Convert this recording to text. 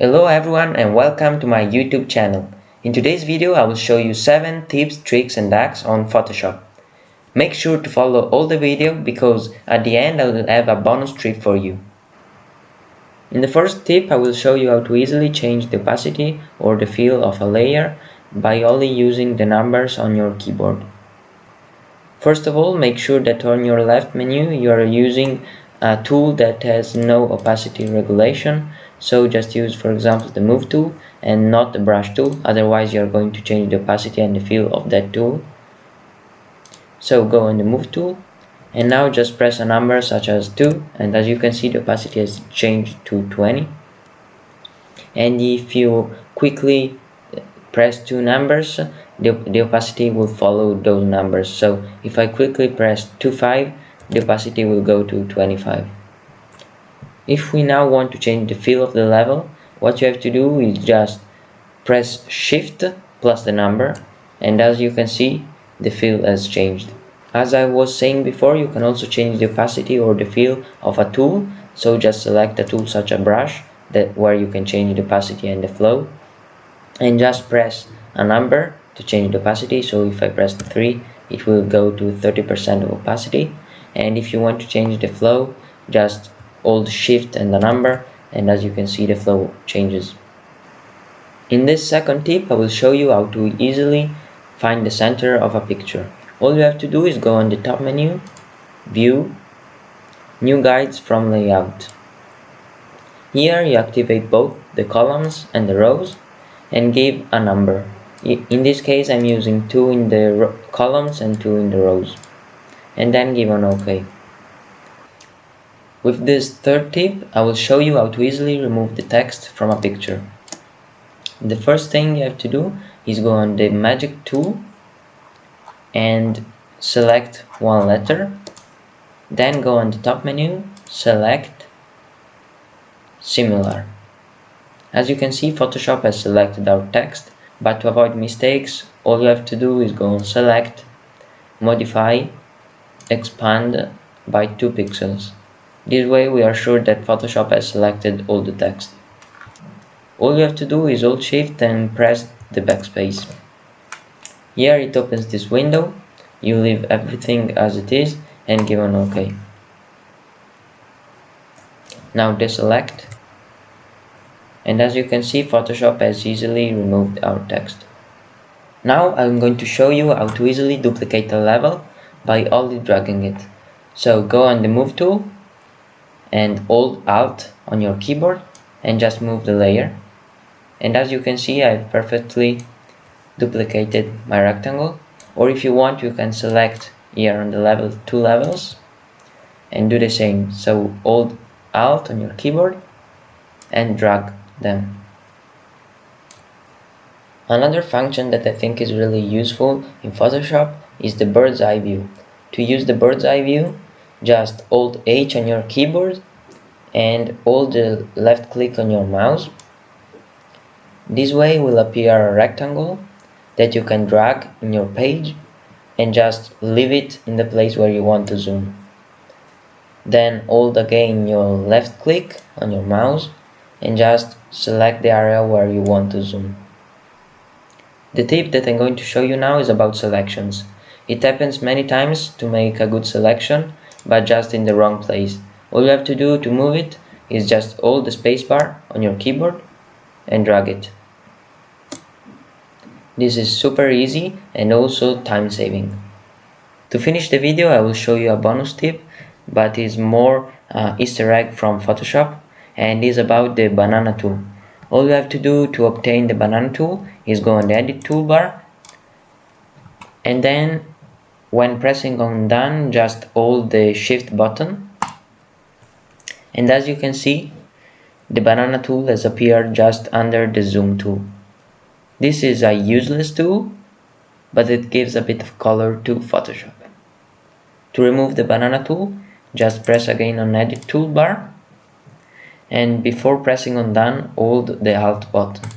Hello everyone and welcome to my YouTube channel. In today's video I will show you 7 tips, tricks and hacks on Photoshop. Make sure to follow all the video because at the end I will have a bonus trick for you. In the first tip I will show you how to easily change the opacity or the feel of a layer by only using the numbers on your keyboard. First of all, make sure that on your left menu you are using a tool that has no opacity regulation. So just use, for example, the move tool and not the brush tool, otherwise you are going to change the opacity and the feel of that tool. So go on the move tool and now just press a number such as 2, and as you can see the opacity has changed to 20. And if you quickly press 2 numbers, the opacity will follow those numbers. So if I quickly press 25, the opacity will go to 25. If we now want to change the feel of the level, what you have to do is just press Shift plus the number, and as you can see, the feel has changed. As I was saying before, you can also change the opacity or the feel of a tool. So just select a tool such as a brush where you can change the opacity and the flow, and just press a number to change the opacity. So if I press 3, it will go to 30% of opacity. And if you want to change the flow, just hold Shift and the number, and as you can see the flow changes. In this second tip I will show you how to easily find the center of a picture. All you have to do is go on the top menu, View, New Guides from Layout. Here you activate both the columns and the rows and give a number. In this case I'm using 2 in the columns and 2 in the rows, and then give on OK. With this third tip I will show you how to easily remove the text from a picture. The first thing you have to do is go on the magic tool and select one letter, then go on the top menu, select similar. As you can see, Photoshop has selected our text, but to avoid mistakes, all you have to do is go on select, modify, expand by 2 pixels. This way we are sure that Photoshop has selected all the text. All you have to do is hold Shift and press the backspace. Here it opens this window. You leave everything as it is and give on OK. Now deselect, and as you can see Photoshop has easily removed our text. Now I'm going to show you how to easily duplicate a level by only dragging it. So go on the move tool and hold Alt on your keyboard and just move the layer, and as you can see I've perfectly duplicated my rectangle. Or if you want, you can select here on the level 2 levels and do the same. So hold Alt on your keyboard and drag them. Another function that I think is really useful in Photoshop is the bird's eye view. To use the bird's eye view, just hold H on your keyboard and hold the left click on your mouse. This way will appear a rectangle that you can drag in your page and just leave it in the place where you want to zoom. Then hold again your left click on your mouse and just select the area where you want to zoom. The tip that I'm going to show you now is about selections. It happens many times to make a good selection, but just in the wrong place. All you have to do to move it is just hold the spacebar on your keyboard and drag it. This is super easy and also time saving. To finish the video I will show you a bonus tip, but is more Easter egg from Photoshop, and is about the banana tool. All you have to do to obtain the banana tool is go on the edit toolbar, and then when pressing on done just hold the shift button, and as you can see the banana tool has appeared just under the zoom tool. This is a useless tool, but it gives a bit of color to Photoshop. To remove the banana tool, just press again on edit toolbar, and before pressing on done, hold the Alt button.